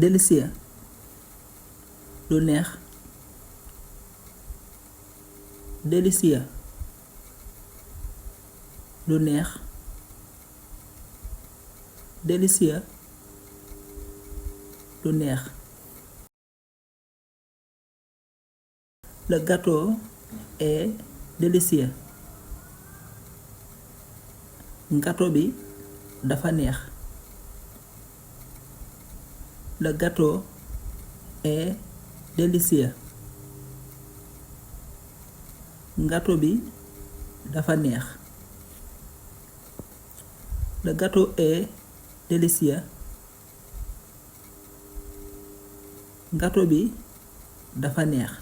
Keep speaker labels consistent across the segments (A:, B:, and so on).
A: délicieux lu neex délicieux lu neex délicieux lu neex. Le gâteau est délicieux. Gâteau bi dafa neex. Le gâteau est délicieux. Gâteau bi dafa neex. Le gâteau est délicieux. Gâteau bi dafa neex.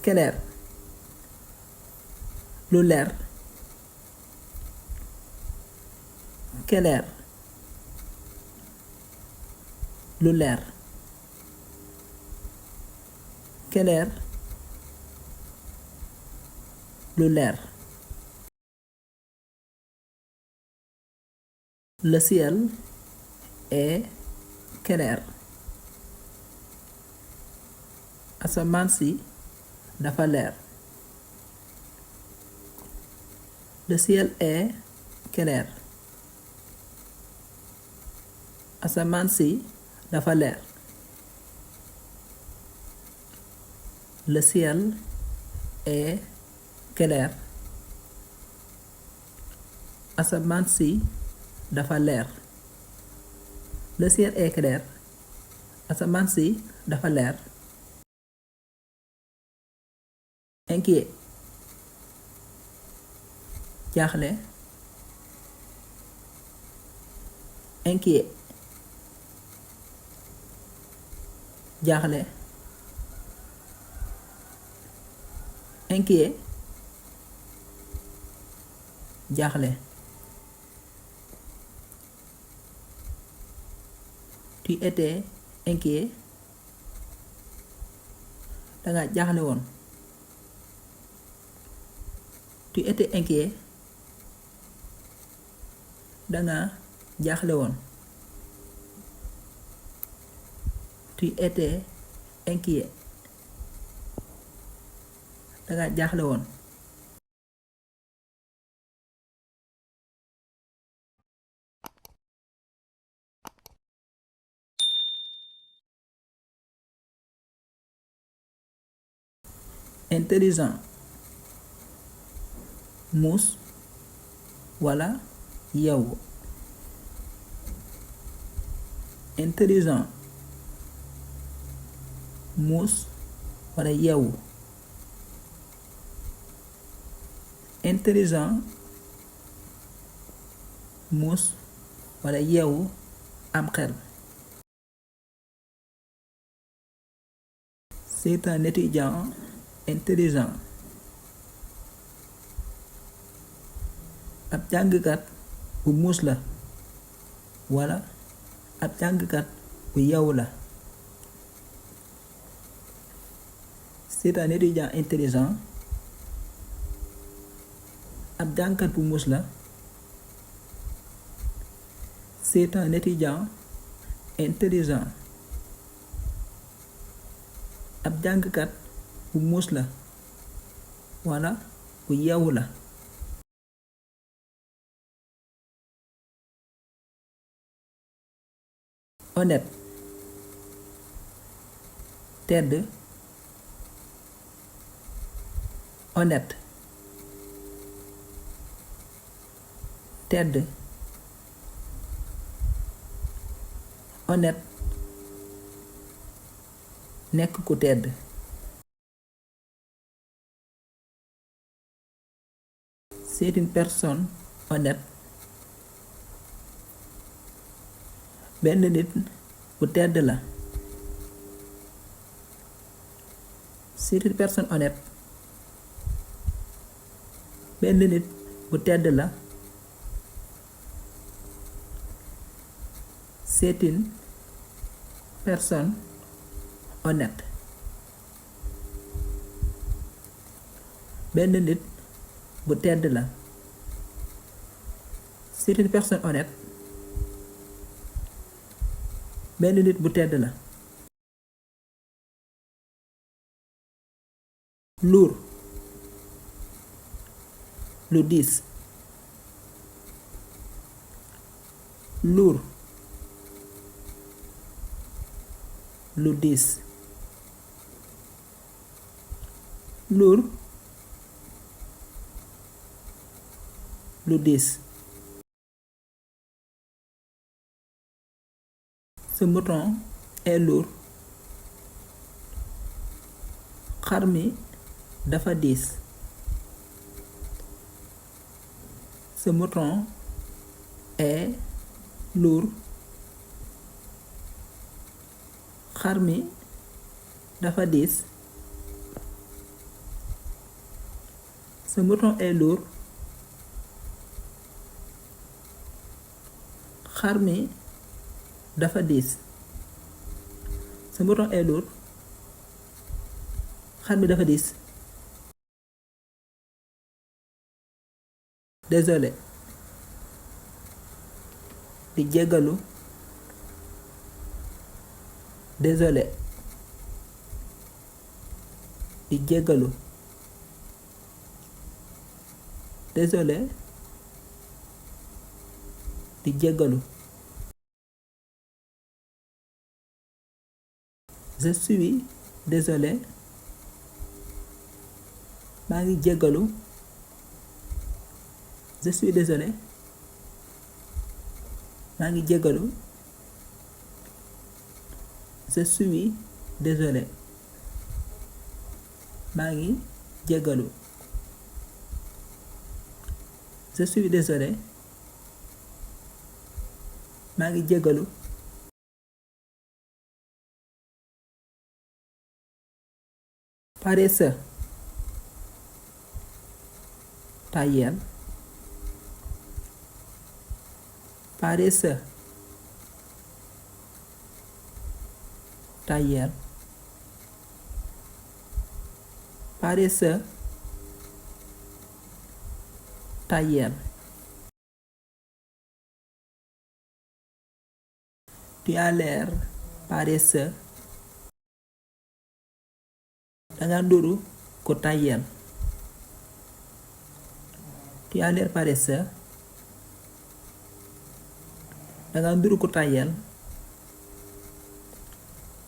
A: Clair lu leer. Clair lu leer. Clair lu leer. Le ciel est clair. Asamaan si dafa leer. Le ciel est clair. Asamaan si dafa leer. Le ciel est clair. Asamaan si dafa leer. Le ciel est clair. Asamaan si dafa leer. Inquiet jaaxle. Inquiet jaaxle. Inquiet jaaxle. Tu étais inquiet. Danga jaaxle woon. Tu étais inquiet. Danga jaaxle woon. Tu étais inquiet. Danga jaaxle woon. Intelligent muus wala yeewu. Intelligent muus wala yeewu. Intelligent muus wala yeewu am xel. C'est un étudiant intelligent. Ab jàngkat bu muus la wala ab jàngkat bu yeewu la. C'est un étudiant intelligent. Ab jàngkat bu muus la. C'est un étudiant intelligent. Ab jàngkat bu muus la wala bu yeewu la. Honnête tedd. Honnête tedd. Honnête nekk ku tedd. C'est une personne honnête. Benn nit bu tedd la. C'est une personne honnête. Benn nit bu tedd la. C'est une personne honnête. Benn nit bu tedd la. c'est une personne honnête. benn nit bu tedd la. lourd, lu diis. lourd, lu diis. lourd, lu diis. Ce mouton est lourd. xar mi dafa diis. Ce mouton est lourd. xar mi dafa diis. Ce mouton est lourd. xar mi dafa diis. Ce mouton est lourd. xar mi dafa diis. désolé, di jéggalu. désolé, di jéggalu. désolé, di jéggalu. je suis désolé. maa ngi jéggalu. je suis désolé. maa ngi jéggalu. je suis désolé. maa ngi jéggalu. je suis désolé. maa ngi jéggalu. paresseux, tayel. paresseux, tayel. paresseux, tayel. Tu as l'air paresseux. danga nduru ku tayel. Tu as l'air paresseux. danga nduru ku tayel.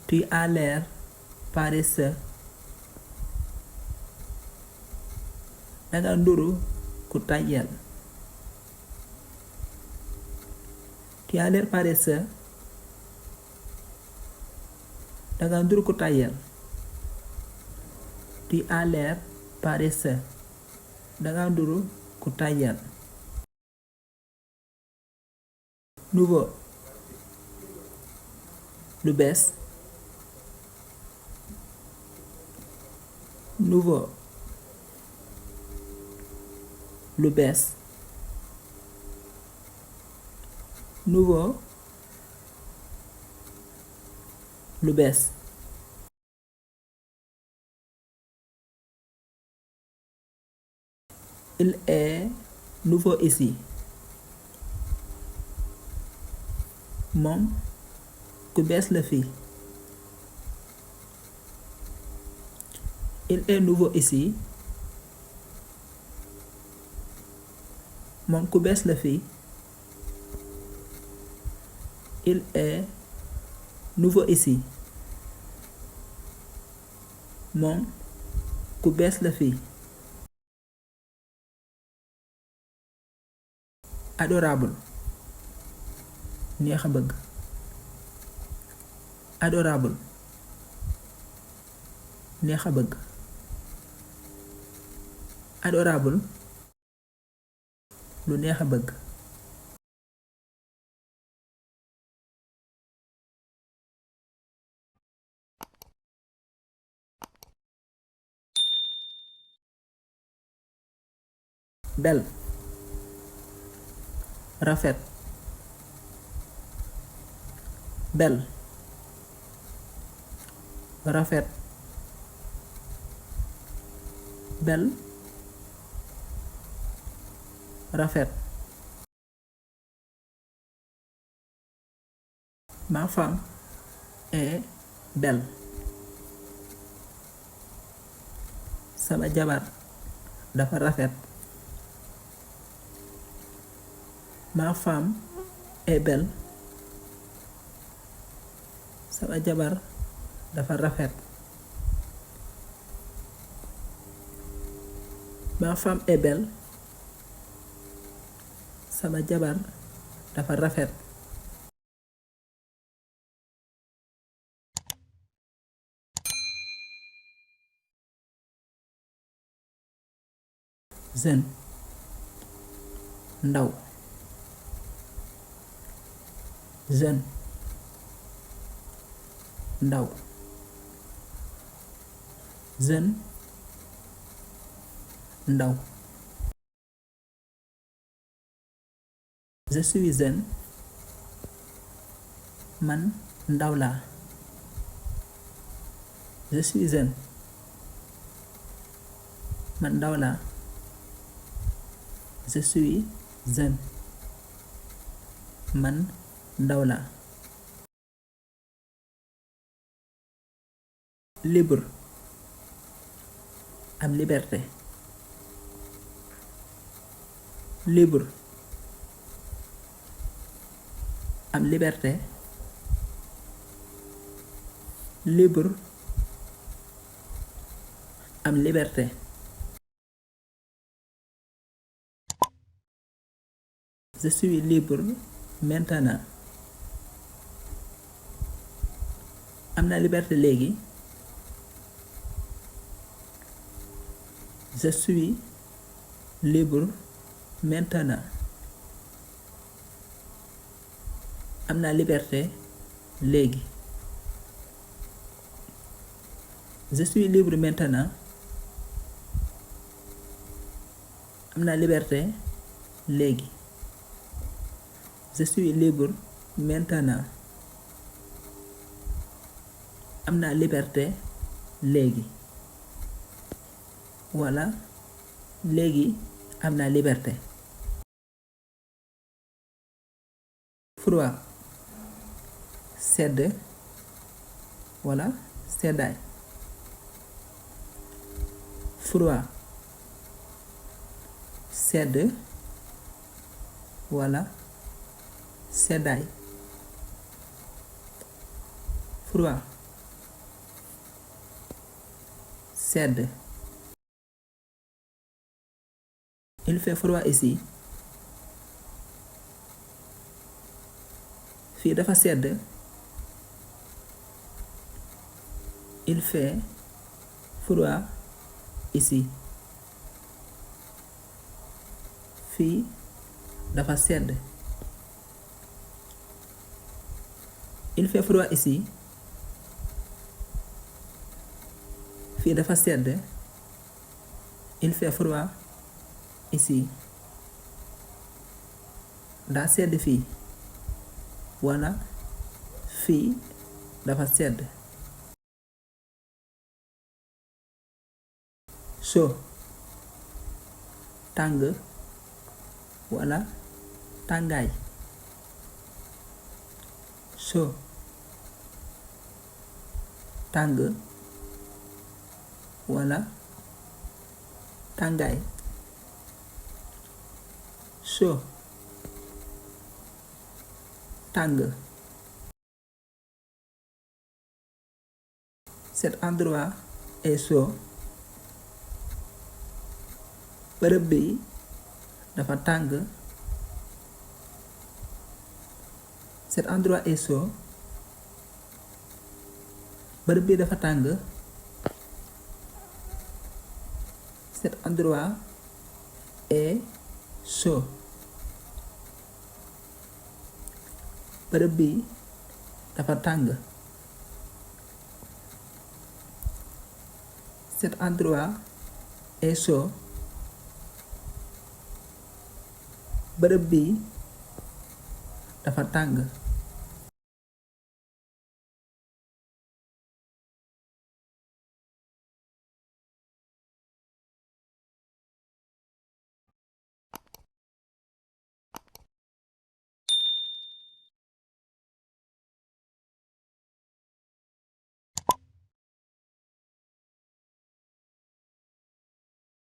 A: Tu as l'air paresseux. danga nduru ku tayel. Tu as l'air paresseux. danga nduru ku tayel. Tu as l'air paresseux. danga nduru ku tayel. nouveau, lu bees. nouveau, lu bees. nouveau, lu bees. Il est nouveau ici. moom ku bees la fii. Il est nouveau ici. moom ku bees la fii. Il est nouveau ici. moom ku bees la fii. adorable, neex a bëgg. adorable, neex a bëgg. adorable, lu neex a bëgg. belle, rafet. belle, rafet. belle, rafet. Ma femme est belle. Sama jabar dafa rafet. Ma femme est belle. Sama jabar dafa rafet. Ma femme est belle. Sama jabar dafa rafet. Jeune, ndaw. Jeune, ndaw. Jeune, ndaw. Je suis jeune. Man ndaw laa. Je suis jeune. Man ndaw laa. Je suis jeune. Man ndaw laa. Libre, am liberté. Libre, am liberté. Libre, am liberté. Je suis libre maintenant. Am naa liberté léegi. Je suis libre maintenant. Am naa liberté léegi. Je suis libre maintenant. Am naa liberté léegi. Je suis libre maintenant. Am naa liberté léegi. Walla léegi am naa liberté. Froid, sedd walla seddaay. Froid, sedd walla seddaay. Froid, sedd. Il fait froid ici. Fii dafa sedd. Il fait froid ici. Fii dafa sedd. Il fait froid ici. Fii dafa sedd. Il fait froid ici. Daa sedd fii walla fii dafa sedd. Chaud, tàng walla tàngaay. Chaud, tàng walla tàngaay. Chaud, tàng. Cet endroit est chaud. Bërëb bi dafa tàng. Cet endroit est chaud. Bërëb bi dafa tàng. Cet endroit est chaud. Bërëb bi dafa tàng. Cet endroit est chaud. Bërëb bi dafa tàng.